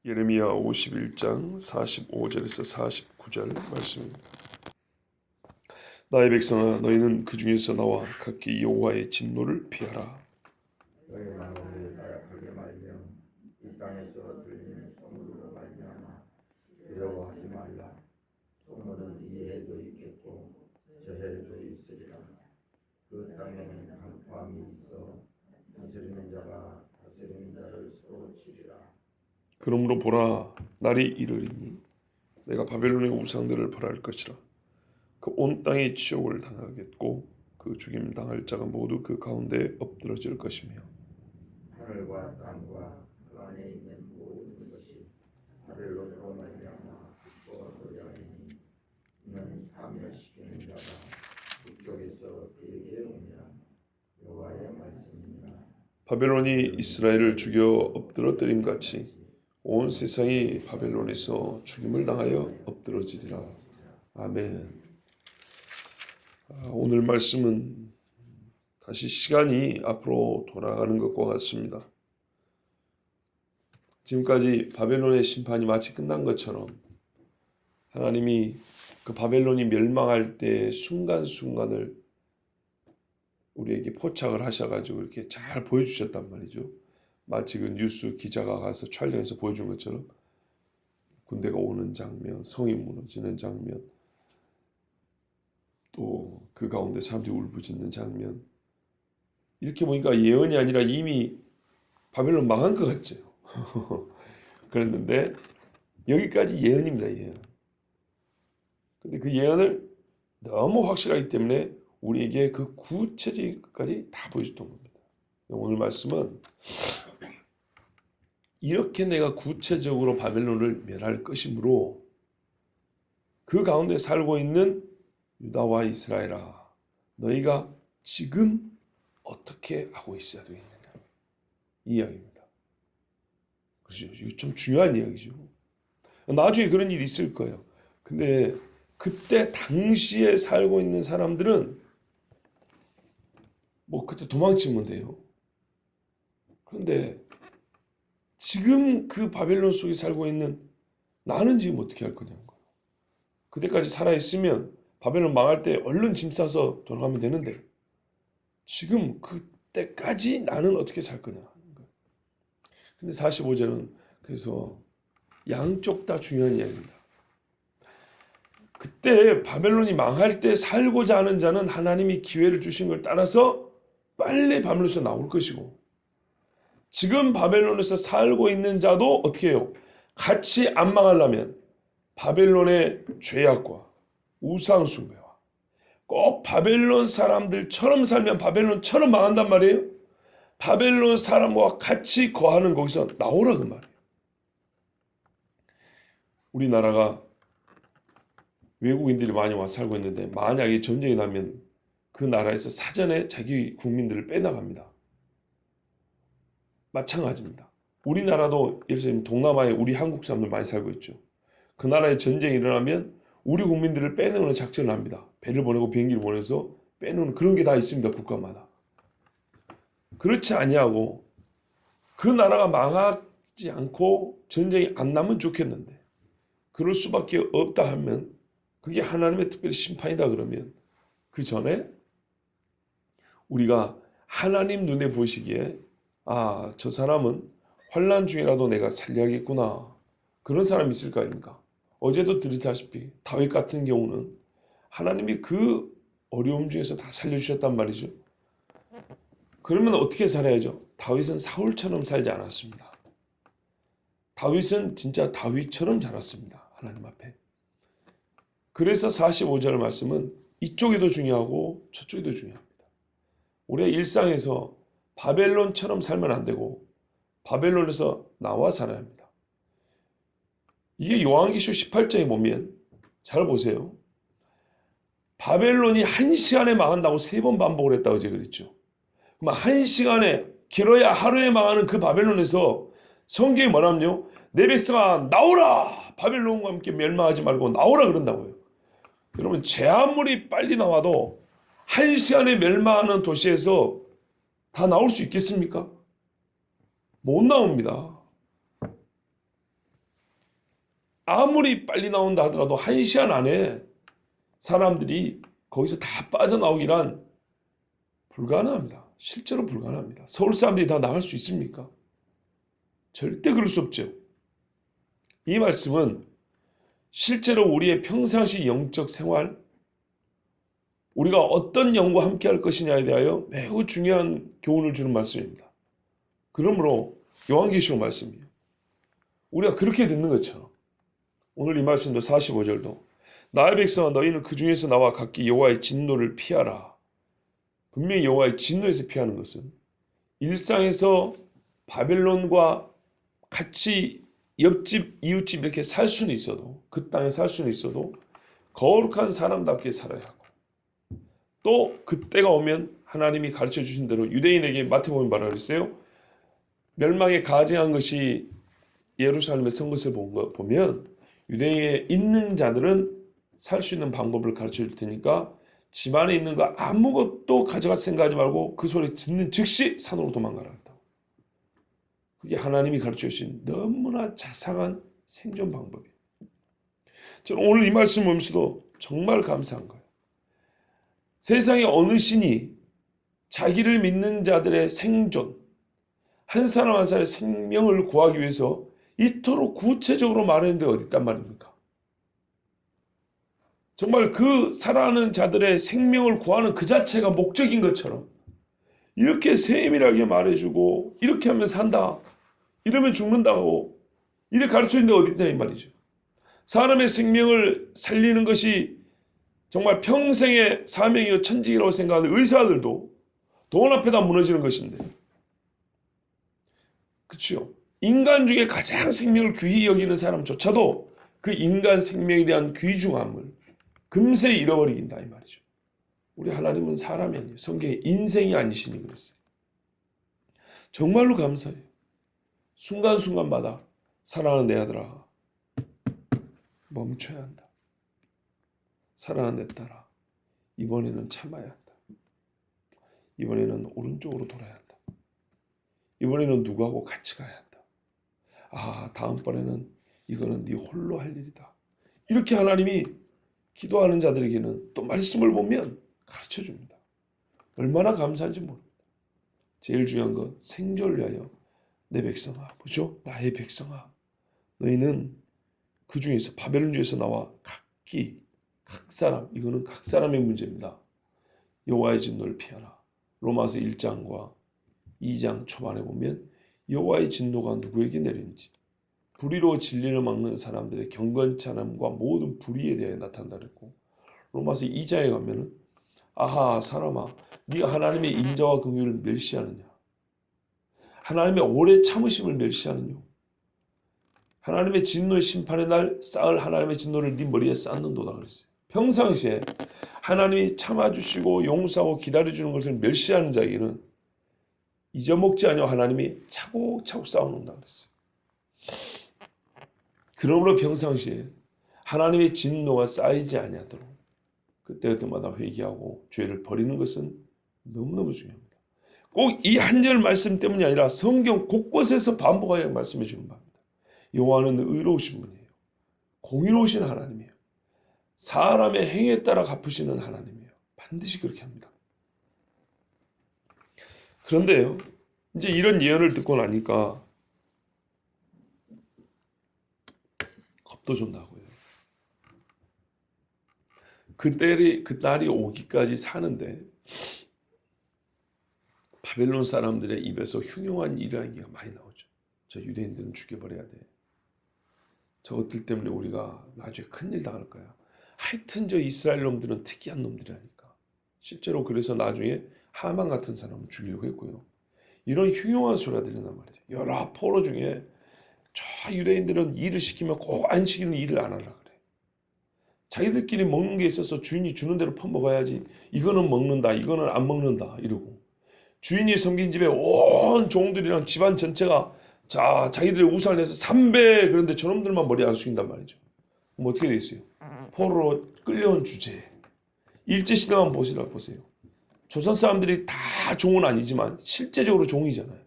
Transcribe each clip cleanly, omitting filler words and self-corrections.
예레미야 51장 45절에서 49절 말씀입니다. 나의 백성아, 너희는 그 중에서 나와 각기 여호와의 진노를 피하라. 너희 마음을 나약하게 말며 이 땅에서 들리는 소문으로 말미암아 두려워하지 말라. 소문은 이 해도 있겠고 저 해도 있으리라. 그 땅에는 강포함이 있어 다스리는 자가 다스리는 자를 서로 치리라. 그러므로 보라, 날이 이르리니 내가 바벨론의 우상들을 벌할 것이라. 그 온 땅이 치욕을 당하겠고 그 죽임 당할 자가 모두 그 가운데에 엎드러질 것이며 하늘과 땅과 그 안에 있는 모든 것이 바벨론으로 말미암아 기뻐하리니 이는 파멸시키는 자가 북쪽에서 그에게 오니라. 여호와의 말씀이니라. 바벨론이 이스라엘을 죽여 엎드러뜨림 같이 온 세상이 바벨론에서 죽임을 당하여 엎드러지리라. 아멘. 오늘 말씀은 다시 시간이 앞으로 돌아가는 것과 같습니다. 지금까지 바벨론의 심판이 마치 끝난 것처럼 하나님이 그 바벨론이 멸망할 때 순간순간을 우리에게 포착을 하셔가지고 이렇게 잘 보여주셨단 말이죠. 마치 그 뉴스 기자가 가서 촬영해서 보여준 것처럼 군대가 오는 장면, 성이 무너지는 장면, 또 그 가운데 사람들이 울부짖는 장면, 이렇게 보니까 예언이 아니라 이미 바벨론 망한 것 같죠. 그랬는데 여기까지 예언입니다. 예언. 근데 그 예언을 너무 확실하기 때문에 우리에게 그 구체적까지 다 보여줬던 겁니다. 오늘 말씀은 이렇게 내가 구체적으로 바벨론을 멸할 것이므로 그 가운데 살고 있는 유다와 이스라엘아, 너희가 지금 어떻게 하고 있어야 되겠느냐, 이 이야기입니다. 그렇죠? 이거 좀 중요한 이야기죠. 나중에 그런 일이 있을 거예요. 근데 그때 당시에 살고 있는 사람들은 뭐 그때 도망치면 돼요. 그런데 지금 그 바벨론 속에 살고 있는 나는 지금 어떻게 할 거냐는 거예요. 그때까지 살아있으면 바벨론 망할 때 얼른 짐 싸서 돌아가면 되는데 지금 그때까지 나는 어떻게 살 거냐 하는 거예요. 근데 45절은 그래서 양쪽 다 중요한 이야기입니다. 그때 바벨론이 망할 때 살고자 하는 자는 하나님이 기회를 주신 걸 따라서 빨리 바벨론에서 나올 것이고, 지금 바벨론에서 살고 있는 자도 어떻게 해요? 같이 안 망하려면 바벨론의 죄악과 우상 숭배와 꼭 바벨론 사람들처럼 살면 바벨론처럼 망한단 말이에요. 바벨론 사람과 같이 거하는 거기서 나오라 그 말이에요. 우리나라가 외국인들이 많이 와서 살고 있는데 만약에 전쟁이 나면 그 나라에서 사전에 자기 국민들을 빼나갑니다. 마찬가지입니다. 우리나라도 예를 들면 동남아에 우리 한국 사람들 많이 살고 있죠. 그 나라에 전쟁이 일어나면 우리 국민들을 빼내는 작전을 합니다. 배를 보내고 비행기를 보내서 빼내는 그런 게 다 있습니다. 국가마다. 그렇지 아니하고 그 나라가 망하지 않고 전쟁이 안 나면 좋겠는데 그럴 수밖에 없다 하면 그게 하나님의 특별히 심판이다 그러면 그 전에 우리가 하나님 눈에 보시기에 아, 저 사람은 환난 중이라도 내가 살려야겠구나, 그런 사람이 있을 거 아닙니까? 어제도 드렸다시피 다윗 같은 경우는 하나님이 그 어려움 중에서 다 살려주셨단 말이죠. 그러면 어떻게 살아야죠? 다윗은 사울처럼 살지 않았습니다. 다윗은 진짜 다윗처럼 자랐습니다. 하나님 앞에. 그래서 45절 말씀은 이쪽에도 중요하고 저쪽에도 중요합니다. 우리의 일상에서 바벨론처럼 살면 안 되고 바벨론에서 나와 살아야 합니다. 이게 요한계시록 18장에 보면 잘 보세요. 바벨론이 1시간에 망한다고 3번 반복을 했다고 제가 그랬죠. 그럼 1시간에 길어야 하루에 망하는 그 바벨론에서 성경이 뭐라면요, 내 백성아 나오라, 바벨론과 함께 멸망하지 말고 나오라 그런다고요. 여러분, 제 아무리 빨리 나와도 1시간에 멸망하는 도시에서 다 나올 수 있겠습니까? 못 나옵니다. 아무리 빨리 나온다 하더라도 1시간 안에 사람들이 거기서 다 빠져나오기란 불가능합니다. 실제로 불가능합니다. 서울 사람들이 다 나갈 수 있습니까? 절대 그럴 수 없죠. 이 말씀은 실제로 우리의 평상시 영적 생활, 우리가 어떤 영과 함께 할 것이냐에 대하여 매우 중요한 교훈을 주는 말씀입니다. 그러므로 요한계시록 말씀이에요. 우리가 그렇게 듣는 것처럼 오늘 이 말씀도 45절도 나의 백성아 너희는 그 중에서 나와 각기 여호와의 진노를 피하라. 분명히 여호와의 진노에서 피하는 것은 일상에서 바벨론과 같이 옆집, 이웃집 이렇게 살 수는 있어도 그 땅에 살 수는 있어도 거룩한 사람답게 살아야 하고 또 그때가 오면 하나님이 가르쳐 주신 대로 유대인에게 마태복음 뭐라 그랬어요? 멸망에 가증한 것이 예루살렘에 선 것을 보면 유대인에 있는 자들은 살 수 있는 방법을 가르쳐 줄 테니까 집안에 있는 거 아무것도 가져갈 생각하지 말고 그 소리 듣는 즉시 산으로 도망가라 했다고. 그게 하나님이 가르쳐 주신 너무나 자상한 생존 방법이에요. 저는 오늘 이 말씀 보면서도 정말 감사한 거예요. 세상에 어느 신이 자기를 믿는 자들의 생존, 한 사람 한 사람의 생명을 구하기 위해서 이토록 구체적으로 말하는 데 어디 있단 말입니까? 정말 그 살아가는 자들의 생명을 구하는 그 자체가 목적인 것처럼 이렇게 세밀하게 말해주고 이렇게 하면 산다, 이러면 죽는다고 이렇게 가르쳐주는 데 어디 있냐 이 말이죠. 사람의 생명을 살리는 것이 정말 평생의 사명이요 천직이라고 생각하는 의사들도 돈 앞에다 무너지는 것인데, 그렇죠? 인간 중에 가장 생명을 귀히 여기는 사람조차도 그 인간 생명에 대한 귀중함을 금세 잃어버리긴다 이 말이죠. 우리 하나님은 사람이 아니에요. 성경에 인생이 아니시니 그랬어요. 정말로 감사해요. 순간순간마다 사랑하는 내 아들아 멈춰야 한다. 사랑하는 내 딸아 이번에는 참아야 한다. 이번에는 오른쪽으로 돌아야 한다. 이번에는 누구하고 같이 가야 한다. 아 다음번에는 이거는 네 홀로 할 일이다. 이렇게 하나님이 기도하는 자들에게는 또 말씀을 보면 가르쳐 줍니다. 얼마나 감사한지 모릅니다. 제일 중요한 건 생존을 위하여 내 백성아, 보죠? 나의 백성아, 너희는 그 중에서 바벨론 중에서 나와 각기 각 사람, 이거는 각 사람의 문제입니다. 여호와의 진노를 피하라. 로마서 1장과 2장 초반에 보면 여호와의 진노가 누구에게 내리는지 불의로 진리를 막는 사람들의 경건치 않음과 모든 불의에 대해 나타난다 그랬고, 로마서 2장에 가면은 아하 사람아 네가 하나님의 인자와 긍휼을 멸시하느냐, 하나님의 오래 참으심을 멸시하느냐, 하나님의 진노의 심판의 날 쌓을 하나님의 진노를 네 머리에 쌓는도다 그랬어요. 평상시에 하나님이 참아주시고 용서하고 기다려주는 것을 멸시하는 자에게는 잊어먹지 않으려 하나님이 차곡차곡 쌓아놓는다 그랬어요. 그러므로 평상시에 하나님의 진노가 쌓이지 아니하도록 그때그때마다 회개하고 죄를 버리는 것은 너무너무 중요합니다. 꼭 이 한 절 말씀 때문이 아니라 성경 곳곳에서 반복하여 말씀해 주는 바입니다. 여호와는 의로우신 분이에요. 공의로우신 하나님이에요. 사람의 행위에 따라 갚으시는 하나님이에요. 반드시 그렇게 합니다. 그런데요, 이제 이런 예언을 듣고 나니까 겁도 좀 나고요. 그 날이 오기까지 사는데 바벨론 사람들의 입에서 흉흉한 이야기가 많이 나오죠. 저 유대인들은 죽여버려야 돼. 저것들 때문에 우리가 나중에 큰일 당할 거야. 하여튼 저 이스라엘 놈들은 특이한 놈들이라니까. 실제로 그래서 나중에 하만 같은 사람을 죽이려고 했고요. 이런 흉흉한 소리가 들린단 말이죠. 여러 포로 중에 저 유대인들은 일을 시키면 꼭 안 시키는 일을 안 하라 그래. 자기들끼리 먹는 게 있어서 주인이 주는 대로 퍼먹어야지. 이거는 먹는다, 이거는 안 먹는다 이러고. 주인이 섬긴 집에 온 종들이랑 집안 전체가 자기들의 우상을 해서 3배 그런데 저놈들만 머리 안 숙인단 말이죠. 그럼 어떻게 돼 있어요? 포로로 끌려온 주제에. 일제시대만 보세요. 조선 사람들이 다 종은 아니지만 실제적으로 종이잖아요.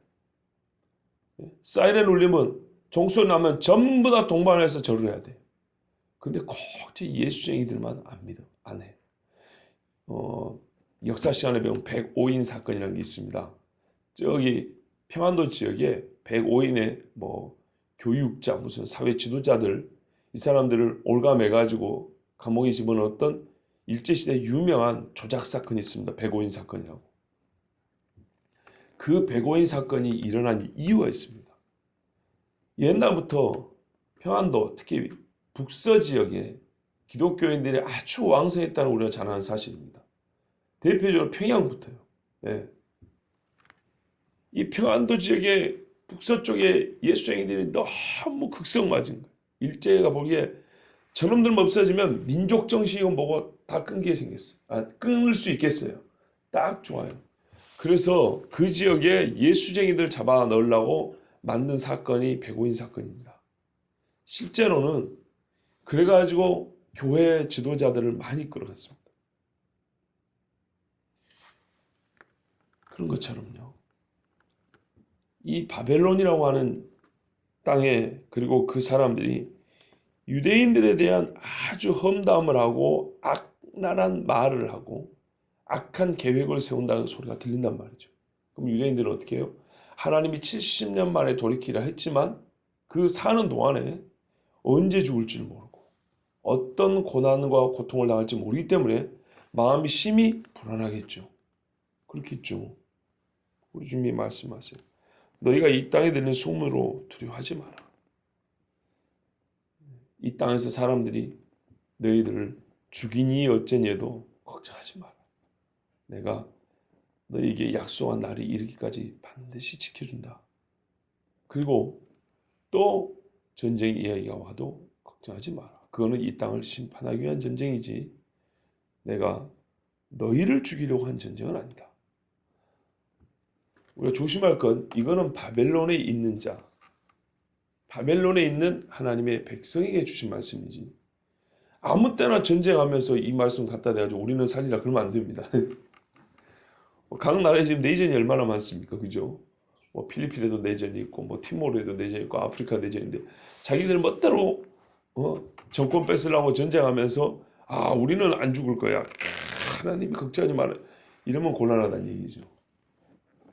사이렌 울리면 종소리 나면 전부 다 동반해서 절을 해야 돼. 근데 꼭 예수쟁이들만 안 믿어, 안 해. 역사 시간에 배운 105인 사건이라는 게 있습니다. 저기 평안도 지역에 105인의 뭐 교육자, 무슨 사회 지도자들, 이 사람들을 올가매가지고 감옥에 집어넣었던 일제시대 유명한 조작 사건이 있습니다. 105인 사건이라고. 그 105인 사건이 일어난 이유가 있습니다. 옛날부터 평안도, 특히 북서 지역에 기독교인들이 아주 왕성했다는 우리가 잘 아는 사실입니다. 대표적으로 평양부터요. 예. 이 평안도 지역의 북서쪽에 예수쟁이들이 너무 극성맞은 거예요. 일제가 보기에 저놈들만 없어지면 민족 정신이고 뭐고 다 끊기게 생겼어요. 끊을 수 있겠어요. 딱 좋아요. 그래서 그 지역에 예수쟁이들 잡아 넣으려고 만든 사건이 105인 사건입니다. 실제로는 그래가지고 교회 지도자들을 많이 끌어갔습니다. 그런 것처럼요. 이 바벨론이라고 하는 땅에, 그리고 그 사람들이 유대인들에 대한 아주 험담을 하고 악랄한 말을 하고 악한 계획을 세운다는 소리가 들린단 말이죠. 그럼 유대인들은 어떻게 해요? 하나님이 70년 만에 돌이키라 했지만 그 사는 동안에 언제 죽을지 모르고 어떤 고난과 고통을 당할지 모르기 때문에 마음이 심히 불안하겠죠. 그렇겠죠. 우리 주님이 말씀하세요. 너희가 이 땅에 들리는 소문으로 두려워하지 마라. 이 땅에서 사람들이 너희들을 죽이니 어쩌니해도 걱정하지 마라. 내가 너희에게 약속한 날이 이르기까지 반드시 지켜준다. 그리고 또 전쟁 이야기가 와도 걱정하지 마라. 그거는 이 땅을 심판하기 위한 전쟁이지 내가 너희를 죽이려고 한 전쟁은 아니다. 우리가 조심할 건 이거는 바벨론에 있는 자, 바벨론에 있는 하나님의 백성에게 주신 말씀이지 아무 때나 전쟁하면서 이 말씀 갖다 대가지고 우리는 살리라 그러면 안 됩니다. 각 나라에 지금 내전이 얼마나 많습니까? 그죠? 뭐 필리핀에도 내전이 있고 뭐 티모르에도 내전이 있고 아프리카 내전인데 자기들 멋대로 정권 뺏으려고 전쟁하면서 우리는 안 죽을 거야. 하나님이 걱정하지 마라. 이러면 곤란하다는 얘기죠.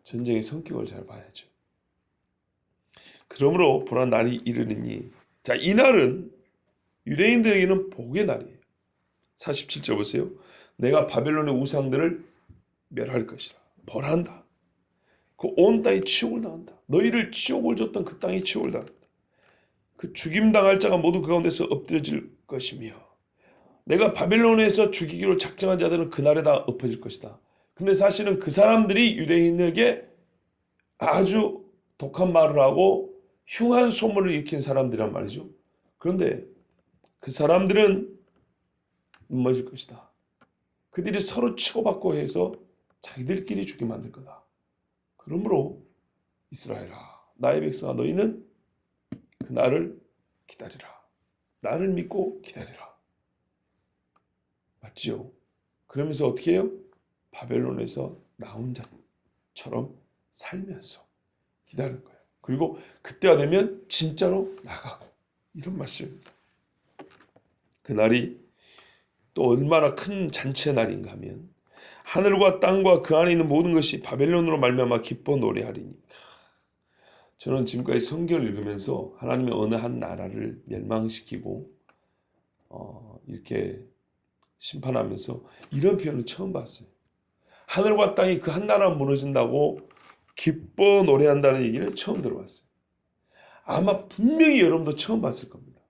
전쟁의 성격을 잘 봐야죠. 그러므로 보란 날이 이르느니 자, 이 날은 유대인들에게는 복의 날이에요. 47절 보세요. 내가 바벨론의 우상들을 멸할 것이라. 벌한다. 그 온 땅이 치욕을 당한다. 너희를 치욕을 줬던 그 땅이 치욕을 당한다. 그 죽임당할 자가 모두 그 가운데서 엎드려질 것이며 내가 바벨론에서 죽이기로 작정한 자들은 그날에 다 엎어질 것이다. 근데 사실은 그 사람들이 유대인에게 아주 독한 말을 하고 흉한 소문을 일으킨 사람들이란 말이죠. 그런데 그 사람들은 넘어질 것이다. 그들이 서로 치고받고 해서 자기들끼리 죽게 만들 거다. 그러므로 이스라엘아, 나의 백성아, 너희는 그 날을 기다리라. 나를 믿고 기다리라. 맞지요? 그러면서 어떻게 해요? 바벨론에서 나온 자처럼 살면서 기다릴 거예요. 그리고 그때가 되면 진짜로 나가고 이런 말씀입니다. 그날이 또 얼마나 큰 잔치의 날인가 하면 하늘과 땅과 그 안에 있는 모든 것이 바벨론으로 말미암아 기뻐 노래하리니. 저는 지금까지 성경을 읽으면서 하나님의 어느 한 나라를 멸망시키고 이렇게 심판하면서 이런 표현을 처음 봤어요. 하늘과 땅이 그 한 나라가 무너진다고 기뻐 노래한다는 얘기는 처음 들어봤어요. 아마 분명히 여러분도 처음 봤을 겁니다.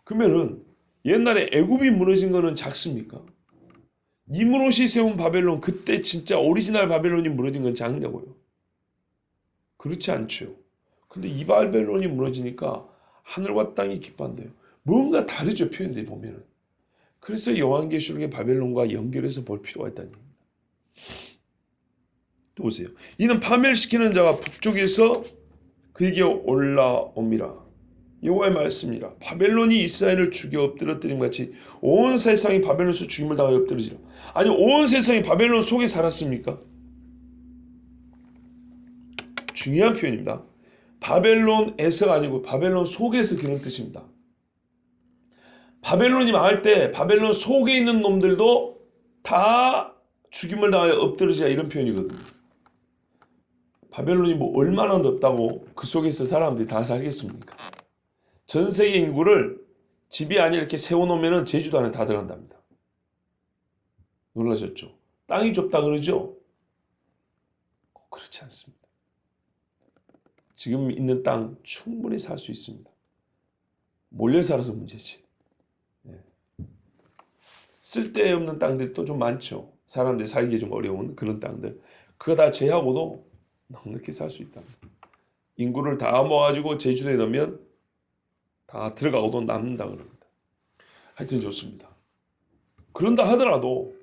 그러면은 옛날에 애굽이 무너진 거는 작습니까? 니므롯이 세운 바벨론, 그때 진짜 오리지널 바벨론이 무너진 건 작냐고요? 그렇지 않죠. 근데 이 바벨론이 무너지니까 하늘과 땅이 기뻐한대요. 뭔가 다르죠, 표현들이 보면은. 그래서 요한계시록의 바벨론과 연결해서 볼 필요가 있다는 얘기입니다. 또 보세요. 이는 파멸시키는 자가 북쪽에서 그에게 올라옵니다. 여호와의 말씀이라. 바벨론이 이스라엘을 죽여 엎드러뜨림 같이 온 세상이 바벨론에서 죽임을 당하여 엎드러지라. 아니, 온 세상이 바벨론 속에 살았습니까? 중요한 표현입니다. 바벨론에서가 아니고 바벨론 속에서 그런 뜻입니다. 바벨론이 망할 때 바벨론 속에 있는 놈들도 다 죽임을 당하여 엎드러지라 이런 표현이거든요. 바벨론이 뭐 얼마나 넓다고 그 속에서 사람들이 다 살겠습니까? 전 세계 인구를 집이 아니라 이렇게 세워놓으면 제주도 안에 다 들어간답니다. 놀라셨죠? 땅이 좁다 그러죠? 꼭 그렇지 않습니다. 지금 있는 땅 충분히 살 수 있습니다. 몰려 살아서 문제지. 쓸데없는 땅들이 또 좀 많죠. 사람들이 살기 좀 어려운 그런 땅들. 그거 다 제하고도 넉넉히 살 수 있다. 인구를 다 모아가지고 제주도에 넣으면 다 들어가고도 남는다 그럽니다. 하여튼 좋습니다. 그런다 하더라도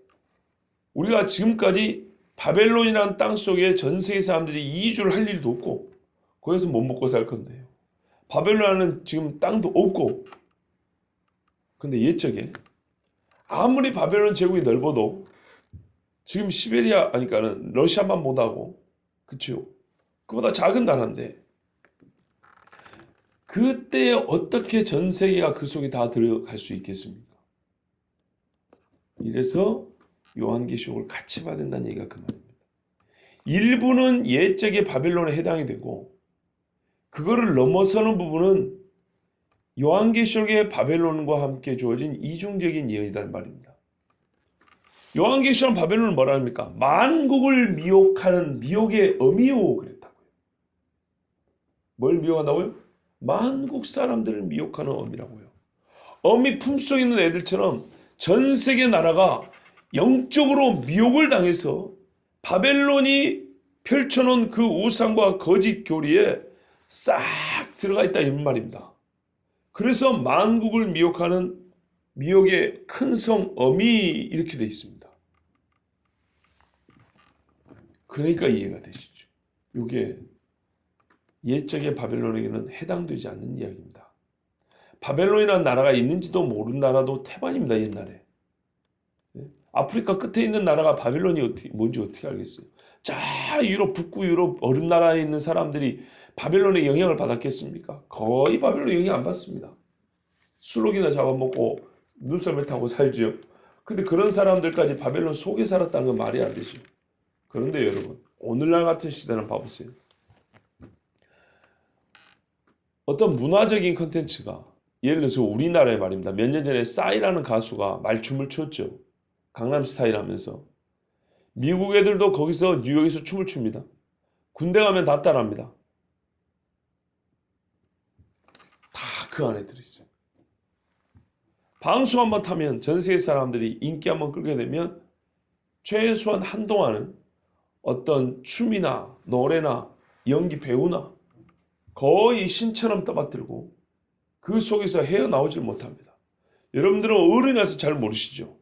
우리가 지금까지 바벨론이라는 땅 속에 전 세계 사람들이 이주를 할 일도 없고 거기서 못 먹고 살 건데요. 바벨론은 지금 땅도 없고 근데 옛적에 아무리 바벨론 제국이 넓어도 지금 시베리아 아니까는 러시아만 못하고 그렇죠. 그보다 작은 나라인데 그때 어떻게 전 세계가 그 속에 다 들어갈 수 있겠습니까? 이래서 요한계시록을 같이 봐야 된다는 얘기가 그 말입니다. 일부는 옛적의 바벨론에 해당이 되고 그거를 넘어서는 부분은 요한계시록의 바벨론과 함께 주어진 이중적인 예언이라는 말입니다. 요한계시록 바벨론은 뭐라 합니까? 만국을 미혹하는 미혹의 어미요 그랬다고요. 뭘 미혹한다고요? 만국 사람들을 미혹하는 어미라고요. 어미 품속에 있는 애들처럼 전 세계 나라가 영적으로 미혹을 당해서 바벨론이 펼쳐놓은 그 우상과 거짓 교리에 싹 들어가 있다 이 말입니다. 그래서 만국을 미혹하는 미혹의 큰 성 어미 이렇게 되어 있습니다. 그러니까 이해가 되시죠. 이게 옛적의 바벨론에게는 해당되지 않는 이야기입니다. 바벨론이라는 나라가 있는지도 모르는 나라도 태반입니다. 옛날에. 아프리카 끝에 있는 나라가 바벨론이 뭔지 어떻게 알겠어요? 자 유럽 북부 유럽 어른 나라에 있는 사람들이 바벨론의 영향을 받았겠습니까? 거의 바벨론 영향 안 받습니다. 술록이나 잡아먹고 눈썰매 타고 살죠. 근데 그런 사람들까지 바벨론 속에 살았다는 건 말이 안 되죠. 그런데 여러분 오늘날 같은 시대는 봐보세요. 어떤 문화적인 컨텐츠가 예를 들어서 우리나라의 말입니다. 몇 년 전에 싸이라는 가수가 말춤을 췄죠. 강남스타일 하면서. 미국 애들도 거기서 뉴욕에서 춤을 춥니다. 군대 가면 다 따라합니다. 다 그 안에 들어있어요. 방송 한번 타면 전 세계 사람들이 인기 한번 끌게 되면 최소한 한동안은 어떤 춤이나 노래나 연기 배우나 거의 신처럼 떠받들고 그 속에서 헤어나오질 못합니다. 여러분들은 어른이라서 잘 모르시죠.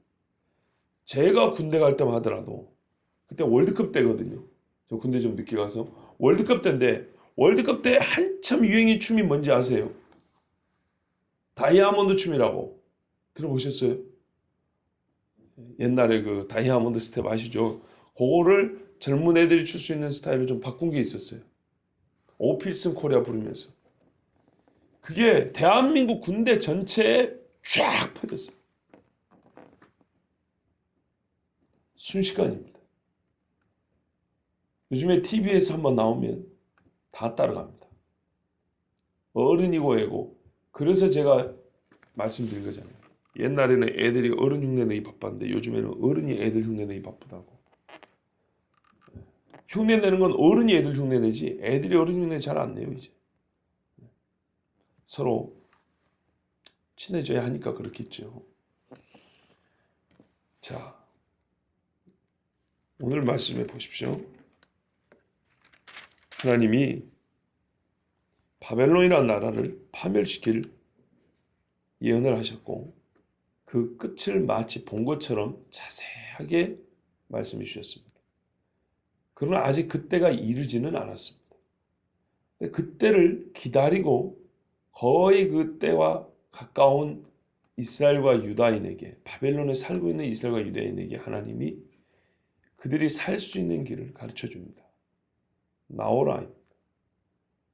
제가 군대 갈 때만 하더라도 그때 월드컵 때거든요. 저 군대 좀 늦게 가서 월드컵 때인데 월드컵 때 한참 유행인 춤이 뭔지 아세요? 다이아몬드 춤이라고 들어보셨어요? 옛날에 그 다이아몬드 스텝 아시죠? 그거를 젊은 애들이 출 수 있는 스타일을 좀 바꾼 게 있었어요. 오필슨 코리아 부르면서. 그게 대한민국 군대 전체에 쫙 퍼졌어요. 순식간입니다. 요즘에 TV에서 한번 나오면 다 따라갑니다. 어른이고 애고. 그래서 제가 말씀드린 거잖아요. 옛날에는 애들이 어른 흉내내기 바빴는데 요즘에는 어른이 애들 흉내내기 바쁘다고. 흉내내는 건 어른이 애들 흉내내지 애들이 어른 흉내 잘 안 내요 이제. 서로 친해져야 하니까 그렇겠죠. 자, 오늘 말씀해 보십시오. 하나님이 바벨론이라는 나라를 파멸시킬 예언을 하셨고 그 끝을 마치 본 것처럼 자세하게 말씀해 주셨습니다. 그러나 아직 그때가 이르지는 않았습니다. 그때를 기다리고 거의 그때와 가까운 이스라엘과 유다인에게 바벨론에 살고 있는 이스라엘과 유다인에게 하나님이 그들이 살 수 있는 길을 가르쳐 줍니다. 나오라.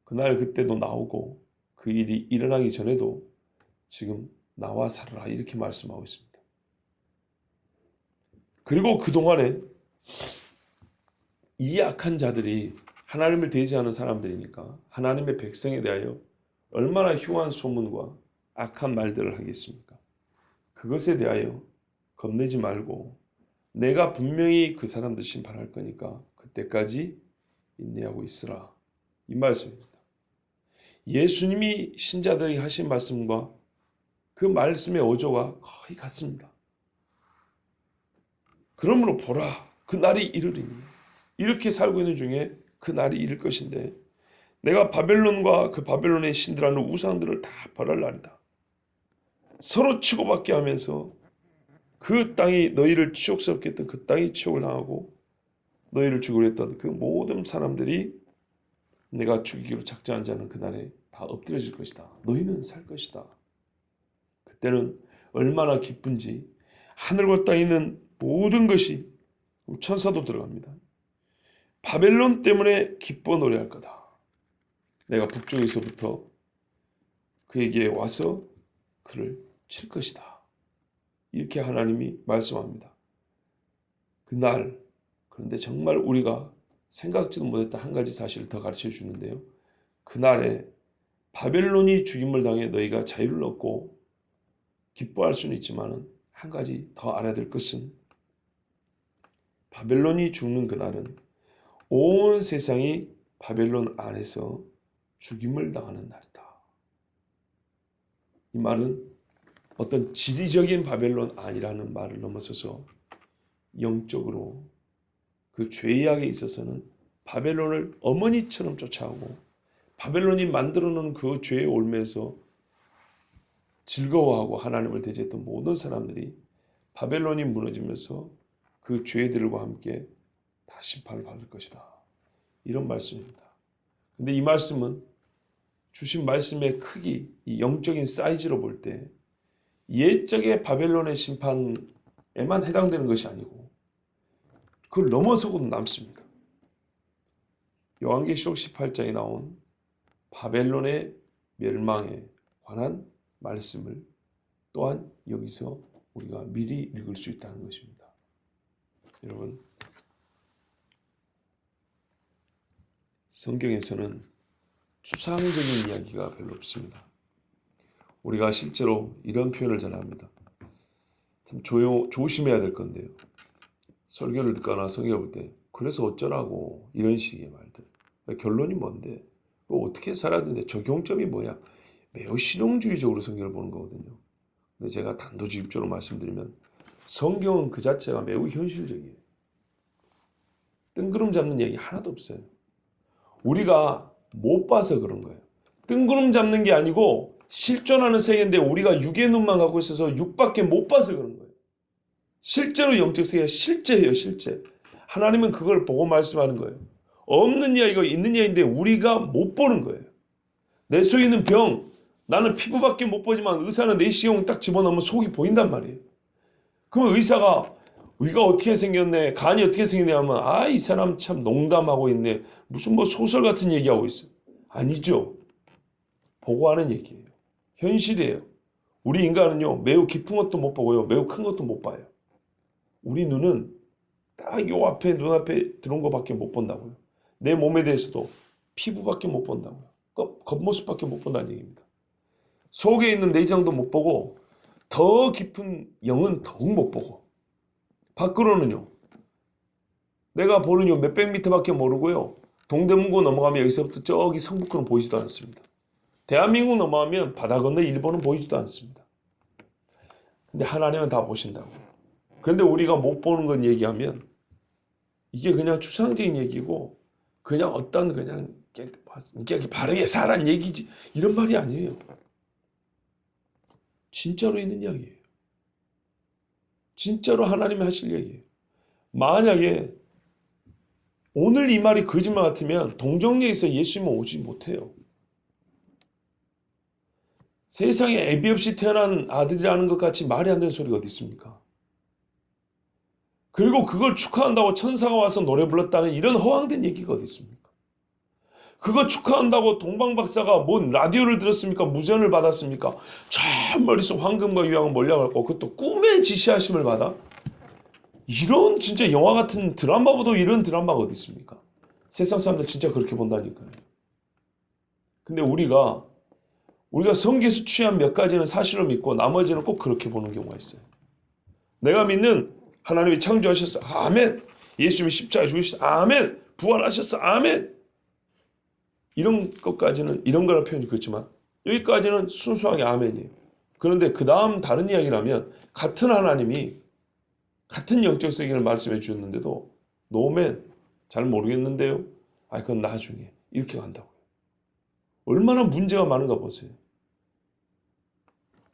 그날 그때도 나오고 그 일이 일어나기 전에도 지금 나와 살아라 이렇게 말씀하고 있습니다. 그리고 그동안에 이 악한 자들이 하나님을 대지하는 사람들이니까 하나님의 백성에 대하여 얼마나 흉한 소문과 악한 말들을 하겠습니까? 그것에 대하여 겁내지 말고 내가 분명히 그 사람들 심판할 거니까 그때까지 인내하고 있으라. 이 말씀입니다. 예수님이 신자들이 하신 말씀과 그 말씀의 어조가 거의 같습니다. 그러므로 보라, 그 날이 이르리니 이렇게 살고 있는 중에 그 날이 이를 것인데 내가 바벨론과 그 바벨론의 신들하는 우상들을 다 벌할 날이다. 서로 치고받게 하면서 그 땅이 너희를 치욕스럽게 했던 그 땅이 치욕을 당하고 너희를 죽이려 했던 그 모든 사람들이 내가 죽이기로 작정한 자는 그날에 다 엎드려질 것이다. 너희는 살 것이다. 그때는 얼마나 기쁜지 하늘과 땅에 있는 모든 것이 천사도 들어갑니다. 바벨론 때문에 기뻐 노래할 거다. 내가 북쪽에서부터 그에게 와서 그를 칠 것이다. 이렇게 하나님이 말씀합니다. 그날, 그런데 정말 우리가 생각지도 못했던 한 가지 사실을 더 가르쳐 주는데요. 그날에 바벨론이 죽임을 당해 너희가 자유를 얻고 기뻐할 수는 있지만 한 가지 더 알아야 될 것은 바벨론이 죽는 그날은 온 세상이 바벨론 안에서 죽임을 당하는 날이다. 이 말은 어떤 지리적인 바벨론 아니라는 말을 넘어서서 영적으로 그 죄악에 있어서는 바벨론을 어머니처럼 쫓아오고 바벨론이 만들어놓은 그 죄의 올매에서 즐거워하고 하나님을 대적했던 모든 사람들이 바벨론이 무너지면서 그 죄들과 함께 다 심판을 받을 것이다. 이런 말씀입니다. 근데 이 말씀은 주신 말씀의 크기, 이 영적인 사이즈로 볼 때 옛적의 바벨론의 심판에만 해당되는 것이 아니고 그걸 넘어서고도 남습니다. 요한계시록 18장에 나온 바벨론의 멸망에 관한 말씀을 또한 여기서 우리가 미리 읽을 수 있다는 것입니다. 여러분, 성경에서는 추상적인 이야기가 별로 없습니다. 우리가 실제로 이런 표현을 잘 합니다. 참 조심해야 될 건데요. 설교를 듣거나 성경을 볼 때 그래서 어쩌라고 이런 식의 말들. 결론이 뭔데? 어떻게 살아야 되는데 적용점이 뭐야? 매우 실용주의적으로 성경을 보는 거거든요. 근데 제가 단도직입적으로 말씀드리면 성경은 그 자체가 매우 현실적이에요. 뜬구름 잡는 얘기 하나도 없어요. 우리가 못 봐서 그런 거예요. 뜬구름 잡는 게 아니고 실존하는 세계인데 우리가 육의 눈만 갖고 있어서 육밖에 못 봐서 그런 거예요. 실제로 영적 세계가 실제예요, 실제. 하나님은 그걸 보고 말씀하는 거예요. 없는 이야기가 있는 이야기인데 우리가 못 보는 거예요. 내 속에 있는 병, 나는 피부밖에 못 보지만 의사는 내시경 딱 집어넣으면 속이 보인단 말이에요. 그러면 의사가 위가 어떻게 생겼네, 간이 어떻게 생겼네 하면 이 사람 참 농담하고 있네. 무슨 뭐 소설 같은 얘기하고 있어. 아니죠. 보고 하는 얘기예요. 현실이에요. 우리 인간은요, 매우 깊은 것도 못 보고요, 매우 큰 것도 못 봐요. 우리 눈은 딱 요 앞에 눈앞에 들어온 것밖에 못 본다고요. 내 몸에 대해서도 피부밖에 못 본다고요. 겉모습밖에 못 본다는 얘기입니다. 속에 있는 내장도 못 보고 더 깊은 영은 더욱 못 보고 밖으로는요. 내가 보는 요 몇백 미터밖에 모르고요. 동대문구 넘어가면 여기서부터 저기 성북구는 보이지도 않습니다. 대한민국 넘어가면 바다 건너 일본은 보이지도 않습니다. 근데 하나님은 다 보신다고. 그런데 우리가 못 보는 건 얘기하면 이게 그냥 추상적인 얘기고 그냥 어떤 그냥 바르게 살란 얘기지 이런 말이 아니에요. 진짜로 있는 이야기예요. 진짜로 하나님이 하실 얘기예요. 만약에 오늘 이 말이 거짓말 같으면 동정리에서 예수님은 오지 못해요. 세상에 애비 없이 태어난 아들이라는 것 같이 말이 안 되는 소리가 어디 있습니까? 그리고 그걸 축하한다고 천사가 와서 노래 불렀다는 이런 허황된 얘기가 어디 있습니까? 그거 축하한다고 동방 박사가 뭔 라디오를 들었습니까? 무전을 받았습니까? 저 머릿속 황금과 유황을 몰려갖고 그것도 꿈의 지시하심을 받아? 이런 진짜 영화 같은 드라마보다 이런 드라마가 어디 있습니까? 세상 사람들 진짜 그렇게 본다니까요. 근데 우리가 성경에서 취한 몇 가지는 사실로 믿고 나머지는 꼭 그렇게 보는 경우가 있어요. 내가 믿는 하나님이 창조하셨어. 아멘. 예수님이 십자가에 죽으셨어. 아멘. 부활하셨어. 아멘. 이런 것까지는 이런 거라 표현이 그렇지만 여기까지는 순수하게 아멘이에요. 그런데 그 다음 다른 이야기를 하면 같은 하나님이 같은 영적 세계를 말씀해 주셨는데도 노멘 잘 모르겠는데요. 아 그건 나중에 이렇게 간다고요. 얼마나 문제가 많은가 보세요.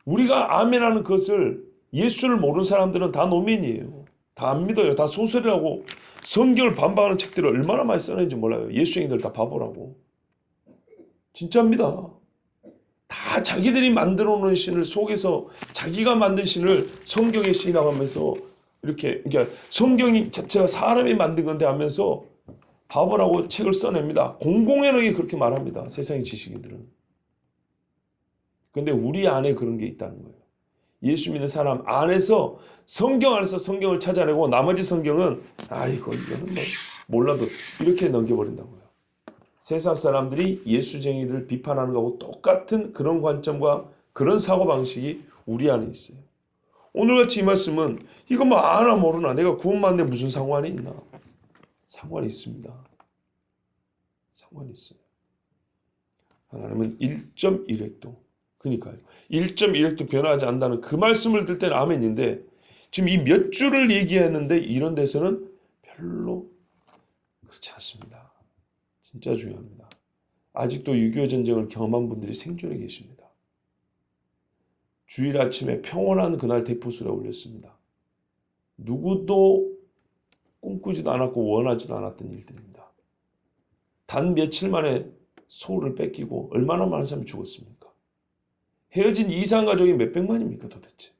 우리가 아멘하는 것을 예수를 모르는 사람들은 다 노멘이에요. 다 안 믿어요. 다 소설이라고 성경을 반박하는 책들을 얼마나 많이 써내는지 몰라요. 예수행들 다 바보라고. 진짜입니다. 다 자기들이 만들어 놓은 신을 속에서 자기가 만든 신을 성경의 신이라고 하면서 이렇게 그러니까 성경이 자체가 사람이 만든 건데 하면서 바보라고 책을 써냅니다. 공공연하게 그렇게 말합니다. 세상의 지식인들은. 근데 우리 안에 그런 게 있다는 거예요. 예수 믿는 사람 안에서 성경 안에서 성경을 찾아내고 나머지 성경은 아이고 이거는 뭐 몰라도 이렇게 넘겨버린다고요. 세상 사람들이 예수쟁이들을 비판하는 거하고 똑같은 그런 관점과 그런 사고방식이 우리 안에 있어요. 오늘같이 이 말씀은 이거 뭐 아나 모르나 내가 구원받는데 무슨 상관이 있나? 상관이 있습니다. 상관이 있어요. 하나님은 1.1획도 그러니까요. 1.1획도 변하지 않는다는 그 말씀을 들 때는 아멘인데 지금 이 몇 줄을 얘기했는데 이런 데서는 별로 그렇지 않습니다. 진짜 중요합니다. 아직도 6.25 전쟁을 경험한 분들이 생존해 계십니다. 주일 아침에 평온한 그날 대포소리가 울렸습니다. 누구도 꿈꾸지도 않았고 원하지도 않았던 일들입니다. 단 며칠 만에 소울을 뺏기고 얼마나 많은 사람이 죽었습니까? 헤어진 이산 가족이 몇백만입니까 도대체?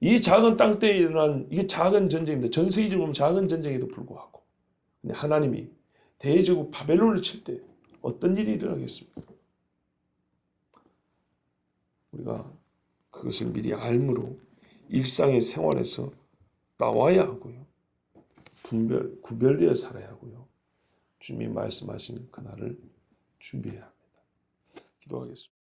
이 작은 땅대에 일어난 이게 작은 전쟁인데 전 세계적으로 보면 작은 전쟁에도 불구하고 근데 하나님이 대제국 바벨론을 칠 때 어떤 일이 일어나겠습니까? 우리가 그것을 미리 알므로 일상의 생활에서 나와야 하고요. 구별되어 살아야 하고요. 주님이 말씀하신 그날을 준비해야 합니다. 기도하겠습니다.